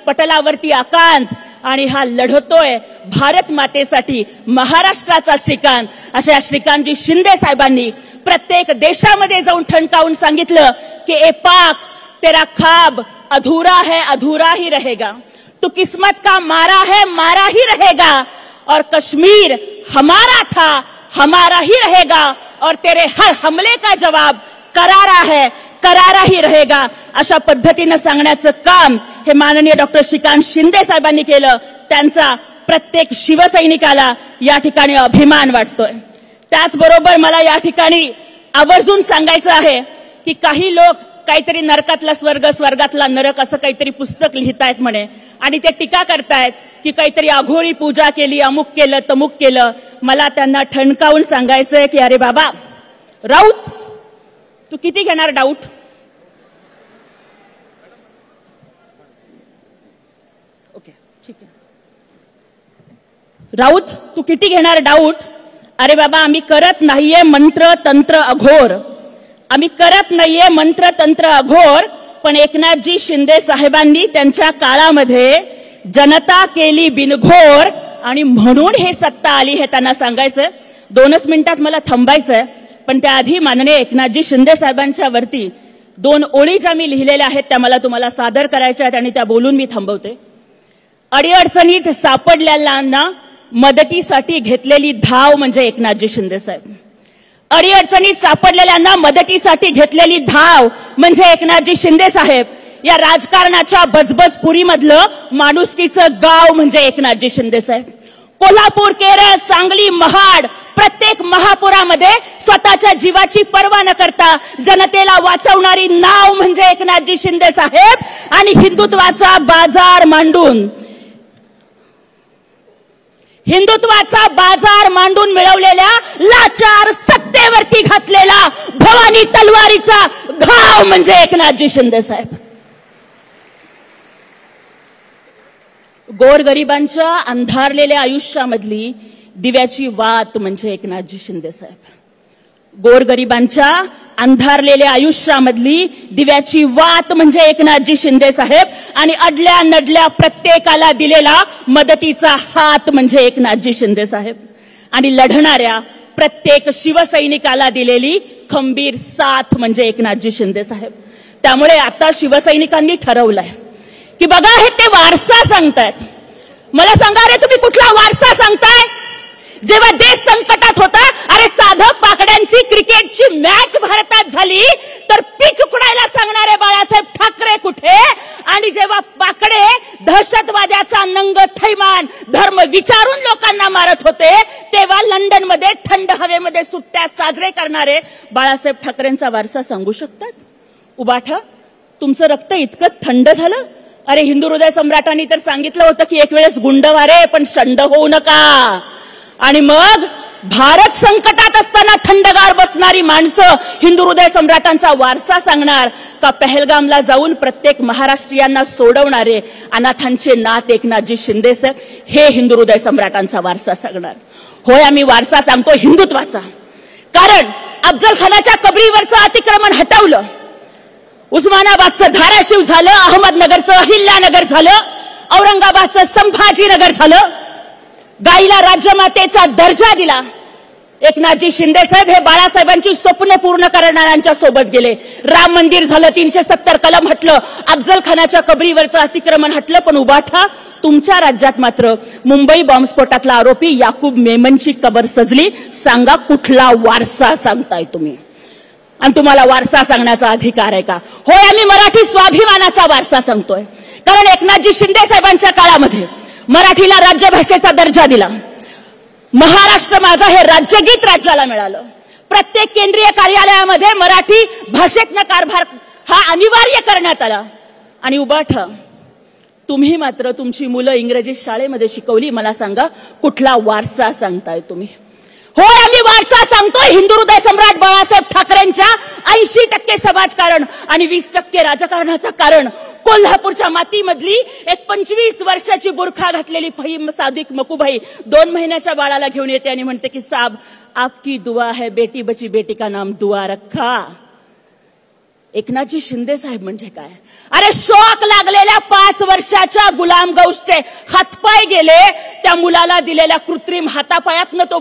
पटलावरती आकांत आणि हा लढतोय भारत मातेसाठी महाराष्ट्राचा श्रीकांत. अशा श्रीकांतजी शिंदे साहेबांनी प्रत्येक देशामध्ये जाऊन ठणकावून सांगितलं की ए पाक तेरा ख्वाब अधूरा है अधूरा ही रहेगा, तू किस्मत का मारा है मारा ही रहेगा, और कश्मीर हमारा था हमारा ही रहेगा, और तेरे हर हमले का जवाब करारा है करारा ही रहेगा. अशा पद्धतीने सांगण्याचं काम हे माननीय डॉक्टर श्रीकांत शिंदे साहेबांनी केलं. त्यांचा प्रत्येक शिवसैनिकाला या ठिकाणी अभिमान वाटतोय. त्याचबरोबर मला या ठिकाणी आवर्जून सांगायचं आहे की काही लोक काहीतरी नरकातला स्वर्ग स्वर्गातला नरक असं काहीतरी पुस्तक लिहितायत म्हणे आणि ते टीका करतायत की काहीतरी अघोरी पूजा केली, अमुक केलं तमुक केलं. मला त्यांना ठणकावून सांगायचंय की अरे बाबा राऊत, तू किती घेणार डाऊट? ओके ठीक आहे. राऊत तू किती घेणार डाऊट? अरे बाबा आम्ही करत नाहीये मंत्र तंत्र अघोर, आम्ही करत नाहीये मंत्र तंत्र अघोर, पण एकनाथजी शिंदे साहेबांनी त्यांच्या काळामध्ये जनता केली बिनघोर आणि म्हणून हे सत्ता आली हे त्यांना सांगायचं. 2 मिनिटात मला थांबायचंय, पण त्याआधी माननीय एकनाथजी शिंदे साहेबांच्या वरती 2 ओळी ज्या मी लिहिलेल्या आहेत त्या मला तुम्हाला सादर करायच्या आहेत आणि त्या बोलून मी थांबवते. अडीअडचणीत सापडलेल्यांना मदतीसाठी घेतलेली धाव म्हणजे एकनाथजी शिंदे साहेब. अडीअडचणीत सापडलेल्यांना मदतीसाठी घेतलेली धाव म्हणजे एकनाथजी शिंदे साहेब. या राजकारणाच्या बजबजपुरीमधलं माणुसकीचं गाव म्हणजे एकनाथजी शिंदे साहेब. कोल्हापूर, केरळ, सांगली, महाड प्रत्येक महापुरामध्ये स्वतःच्या जीवाची पर्वा न करता जनतेला वाचवणारी नाव म्हणजे एकनाथजी शिंदे साहेब. आणि हिंदुत्वाचा बाजार मांडून मिळवलेल्या लाचार सत्तेवरती घातलेला भवानी तलवारीचा घाव म्हणजे एकनाथजी शिंदे साहेब. गोरगरिबांच्या अंधारलेल्या आयुष्यामधली दिव्याची वात म्हणजे एकनाथजी शिंदे साहेब. गोरगरिबांच्या अंधारलेल्या आयुष्यामधली दिव्याची वात म्हणजे एकनाथजी शिंदे साहेब. आणि अडल्या नडल्या प्रत्येकाला दिलेला मदतीचा हात म्हणजे एकनाथजी शिंदे साहेब. आणि लढणाऱ्या प्रत्येक शिवसैनिकाला दिलेली खंबीर साथ म्हणजे एकनाथजी शिंदे साहेब. त्यामुळे आता शिवसैनिकांनी ठरवलंय की बघा हे ते वारसा सांगतायत. मला सांगा रे तुम्ही कुठला वारसा सांगताय? जेव्हा देश संकटात होता, अरे साधं पाकड्यांची क्रिकेटची मॅच भारतात झाली तर पिच उकडायला सांगणारे बाळासाहेब ठाकरे कुठे? आणि जेव्हा पाकडे दहशतवाद्याचा नंग थैमान धर्म विचारून लोकांना मारत होते तेव्हा लंडनमध्ये थंड हवेमध्ये सुट्ट्या साजरे करणारे बाळासाहेब ठाकरेंचा वारसा सांगू शकतात? उबाठा, तुमचं रक्त इतकं थंड झालं? अरे हिंदू हृदय सम्राटांनी तर सांगितलं होतं की एक वेळेस गुंड वारे पण शंड होऊ नका. आणि मग भारत संकटात असताना थंडगार बसणारी माणसं हिंदू हृदय सम्राटांचा वारसा सांगणार का पहलगामला जाऊन प्रत्येक महाराष्ट्रीयांना सोडवणारे अनाथांचे नाथ एकनाथजी शिंदे साहेब हे हिंदू हृदय सम्राटांचा वारसा सांगणार? होय, आम्ही वारसा सांगतो हिंदुत्वाचा. कारण अफजल खानाच्या कबरीवरचं अतिक्रमण हटवलं, उस्मानाबादचं धाराशिव झालं, अहमदनगरचं अहिल्यानगर झालं, औरंगाबादचं संभाजीनगर झालं, गाईला राज्यमातेचा दर्जा दिला. एकनाथजी शिंदे साहेब हे बाळासाहेबांची स्वप्न पूर्ण करणाऱ्यांच्या सोबत गेले. राम मंदिर झालं, 370 कलम हटलं, अफजल खानाच्या कबरीवरचं अतिक्रमण हटलं. पण उबाठा, तुमच्या राज्यात मात्र मुंबई बॉम्बस्फोटातला आरोपी याकूब मेमनची कबर सजली. सांगा कुठला वारसा सांगताय तुम्ही? आणि तुम्हाला वारसा सांगण्याचा अधिकार आहे का? होय, आम्ही मराठी स्वाभिमानाचा वारसा सांगतोय. कारण एकनाथजी शिंदे साहेबांच्या काळामध्ये मराठीला राज्यभाषेचा दर्जा दिला. महाराष्ट्र माझा हे राज्यगीत राज्याला मिळालं. प्रत्येक केंद्रीय कार्यालयामध्ये मराठी भाषेतनं कारभार हा अनिवार्य करण्यात आला. आणि उबाठा, तुम्ही मात्र तुमची मुलं इंग्रजी शाळेमध्ये शिकवली. मला सांगा कुठला वारसा सांगताय तुम्ही? होय, आम्ही वारसा सांगतोय हिंदू हृदय सम्राट बाळासाहेब ठाकरेंच्या 80% समाजकारण आणि 20% राजकारणाचं कारण. कोल्हापूरच्या मातीमधली एक 25 वर्षाची बुरखा घातलेली फहीम सादिक मकुबाई 2 महिन्याच्या बाळाला घेऊन येते आणि म्हणते की साहब आपकी दुआ है, बेटी बची बेटी का नाम दुआ रखा. एकनाथजी शिंदे साहेब म्हणजे काय? अरे शॉक लागलेल्या 5 वर्षाच्या गुलाम गौसचे हातपाय गेले, त्या मुलाला दिलेल्या कृत्रिम हातापायातनं तो